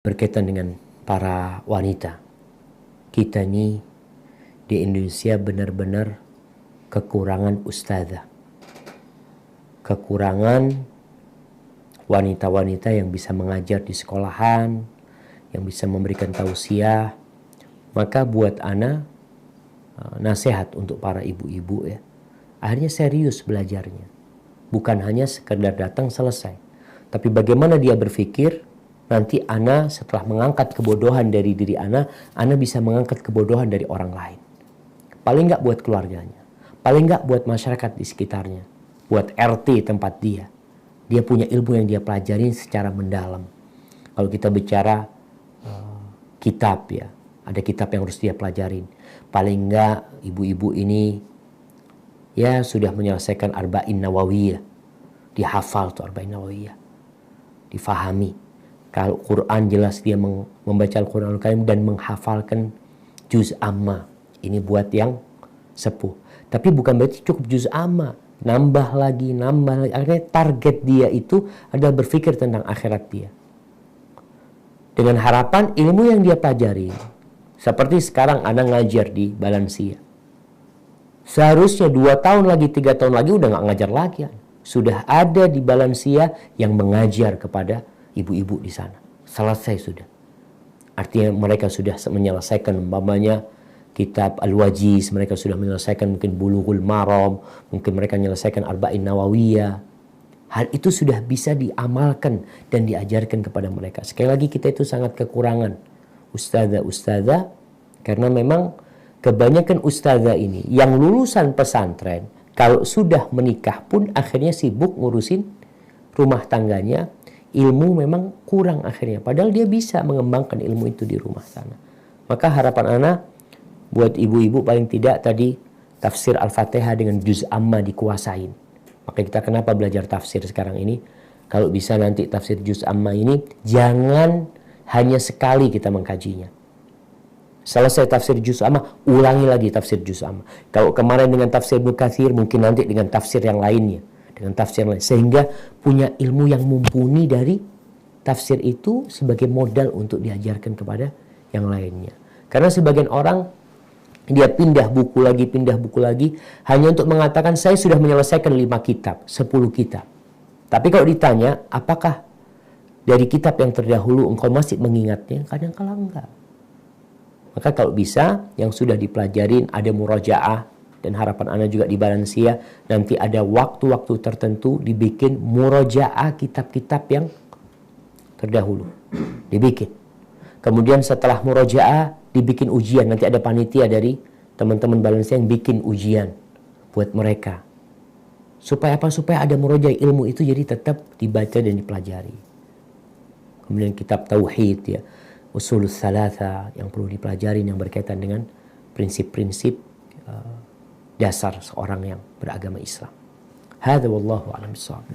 berkaitan dengan para wanita. Kita ini di Indonesia benar-benar kekurangan ustazah. Kekurangan wanita-wanita yang bisa mengajar di sekolahan, yang bisa memberikan tausiah. Maka buat ana nasihat untuk para ibu-ibu ya. Akhirnya serius belajarnya. Bukan hanya sekedar datang selesai. Tapi bagaimana dia berpikir, nanti ana setelah mengangkat kebodohan dari diri ana bisa mengangkat kebodohan dari orang lain. Paling nggak buat keluarganya. Paling nggak buat masyarakat di sekitarnya. Buat RT tempat dia. Dia punya ilmu yang dia pelajari secara mendalam. Kalau kita bicara kitab ya. Ada kitab yang harus dia pelajarin. Paling nggak ibu-ibu ini ya sudah menyelesaikan Arba'in Nawawiyah. Dihafal tuh Arba'in Nawawiyah. Difahami. Kalau Quran jelas dia membaca Al-Quran Al-Karim dan menghafalkan juz amma. Ini buat yang sepuh. Tapi bukan berarti cukup juz amma. Nambah lagi. Akhirnya target dia itu adalah berpikir tentang akhirat dia. Dengan harapan ilmu yang dia pelajari. Seperti sekarang Anda ngajar di Balansia. Seharusnya 2 tahun lagi, 3 tahun lagi udah nggak ngajar lagi. Sudah ada di Balansia yang mengajar kepada ibu-ibu di sana. Selesai sudah. Artinya mereka sudah menyelesaikan umpamanya kitab Al-Wajiz, mereka sudah menyelesaikan mungkin Bulughul Maram, mungkin mereka menyelesaikan Arba'in Nawawiyah. Hal itu sudah bisa diamalkan dan diajarkan kepada mereka. Sekali lagi kita itu sangat kekurangan ustazah karena memang kebanyakan ustazah ini yang lulusan pesantren kalau sudah menikah pun akhirnya sibuk ngurusin rumah tangganya. Ilmu memang kurang akhirnya. Padahal dia bisa mengembangkan ilmu itu di rumah sana. Maka harapan ana buat ibu-ibu paling tidak tadi tafsir Al-Fatihah dengan juz amma dikuasain. Maka kita kenapa belajar tafsir sekarang ini? Kalau bisa nanti tafsir juz amma ini jangan hanya sekali kita mengkajinya. Selesai tafsir juz amma, ulangi lagi tafsir juz amma. Kalau kemarin dengan tafsir Ibnu Katsir, mungkin nanti dengan tafsir yang lainnya. Dengan tafsir lain, sehingga punya ilmu yang mumpuni dari tafsir itu sebagai modal untuk diajarkan kepada yang lainnya. Karena sebagian orang dia pindah buku lagi hanya untuk mengatakan saya sudah menyelesaikan 5 kitab, 10 kitab. Tapi kalau ditanya apakah dari kitab yang terdahulu engkau masih mengingatnya, kadang-kala enggak. Maka kalau bisa yang sudah dipelajarin ada murajaah. Dan harapan ana juga di Balansia nanti ada waktu-waktu tertentu dibikin murajaah kitab-kitab yang terdahulu. Dibikin. Kemudian setelah murajaah dibikin ujian. Nanti ada panitia dari teman-teman Balansia yang bikin ujian buat mereka. Supaya apa? Supaya ada murajaah ilmu itu jadi tetap dibaca dan dipelajari. Kemudian kitab Tauhid ya. Usulul Thalatha yang perlu dipelajari yang berkaitan dengan prinsip-prinsip dasar seorang yang beragama Islam. Hadza wallahu a'lam bishawab.